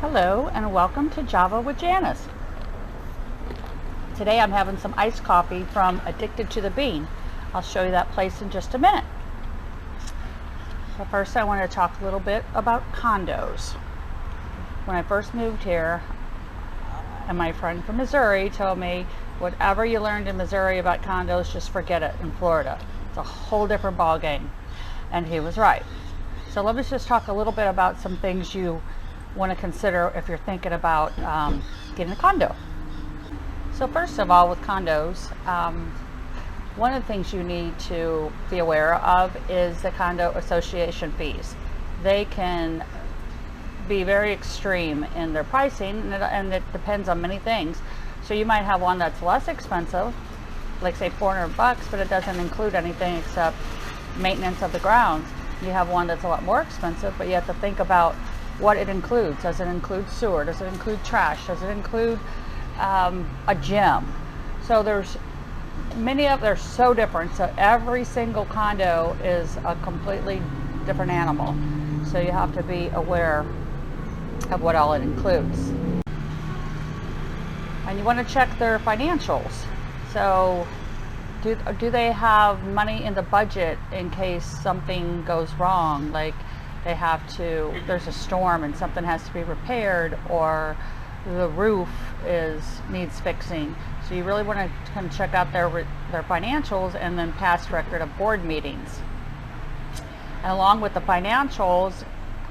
Hello and welcome to Java with Janice. Today I'm having some iced coffee from Addicted to the Bean. I'll show you that place in just a minute. So first I want to talk a little bit about condos. When I first moved here, and my friend from Missouri told me, whatever you learned in Missouri about condos, just forget it in Florida. It's a whole different ball game. And he was right. So let me just talk a little bit about some things you want to consider if you're thinking about getting a condo. So first of all, with condos, one of the things you need to be aware of is the condo association fees. They can be very extreme in their pricing, and it depends on many things. So you might have one that's less expensive, like say $400, but it doesn't include anything except maintenance of the grounds. You have one that's a lot more expensive, but you have to think about what it includes. Does it include sewer? Does it include trash? Does it include a gym? So there's they're so different. So every single condo is a completely different animal. So you have to be aware of what all it includes. And you want to check their financials. So do they have money in the budget in case something goes wrong? Like there's a storm and something has to be repaired, or the roof needs fixing. So you really want to kind of check out their financials and then past record of board meetings. And along with the financials,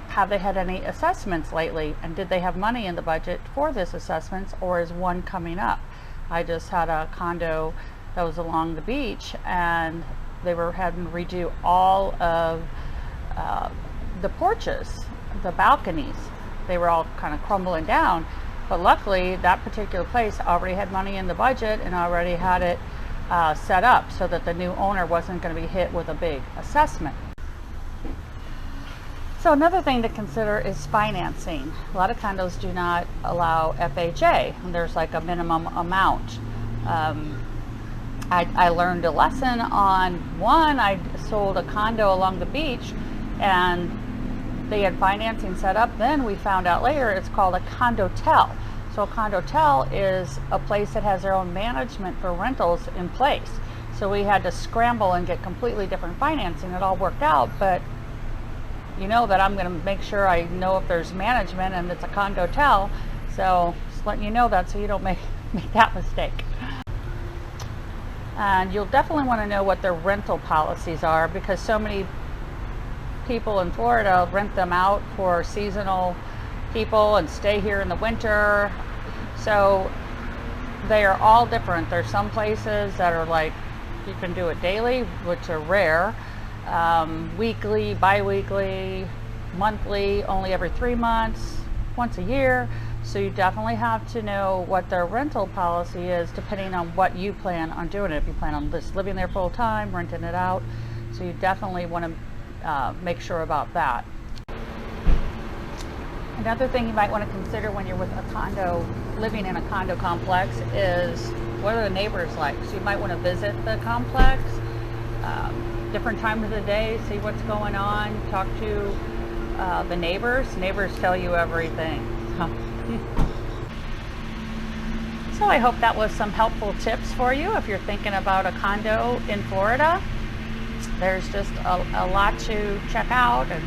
have they had any assessments lately? And did they have money in the budget for this assessments, or is one coming up? I just had a condo that was along the beach, and they were having to redo all of the porches, the balconies. They were all kind of crumbling down, but luckily that particular place already had money in the budget and already had it set up so that the new owner wasn't going to be hit with a big assessment. So another thing to consider is financing. A lot of condos do not allow FHA, and there's like a minimum amount. I learned a lesson on one. I sold a condo along the beach, and they had financing set up. Then we found out later it's called a condotel. So a condotel is a place that has their own management for rentals in place. So we had to scramble and get completely different financing. It all worked out, but you know that I'm going to make sure I know if there's management and it's a condotel. So just letting you know that so you don't make that mistake. And you'll definitely want to know what their rental policies are, because so many people in Florida rent them out for seasonal people and stay here in the winter. So they are all different. There's some places that are like you can do it daily, which are rare, weekly, bi-weekly, monthly, only every 3 months, once a year. So you definitely have to know what their rental policy is depending on what you plan on doing it. If you plan on just living there full time, renting it out. So you definitely want to make sure about that. Another thing you might want to consider when you're with a condo, living in a condo complex, is what are the neighbors like? So you might want to visit the complex, different times of the day, see what's going on, talk to the neighbors. Neighbors tell you everything. So I hope that was some helpful tips for you if you're thinking about a condo in Florida. There's just a lot to check out, and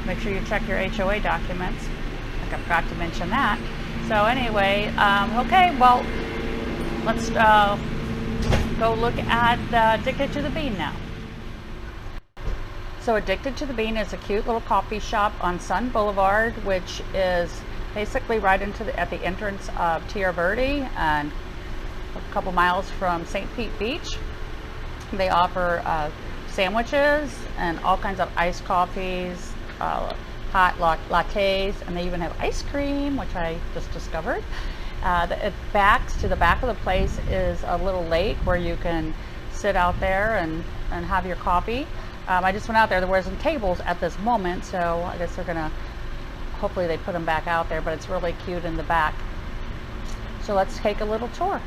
make sure you check your HOA documents. I think I forgot to mention that. So anyway, okay, well, let's go look at Addicted to the Bean now. So Addicted to the Bean is a cute little coffee shop on Sun Boulevard, which is basically right at the entrance of Tierra Verde and a couple miles from St. Pete Beach. They offer sandwiches and all kinds of iced coffees, hot lattes, and they even have ice cream, which I just discovered. To the back of the place is a little lake where you can sit out there and have your coffee. I just went out there. There wasn't tables at this moment, so I guess hopefully they put them back out there, but it's really cute in the back. So let's take a little tour.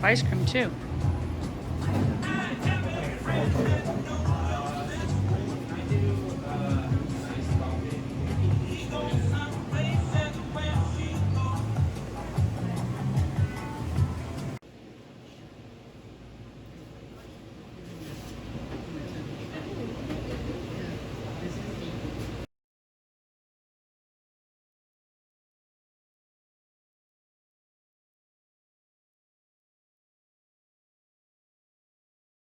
have ice cream too.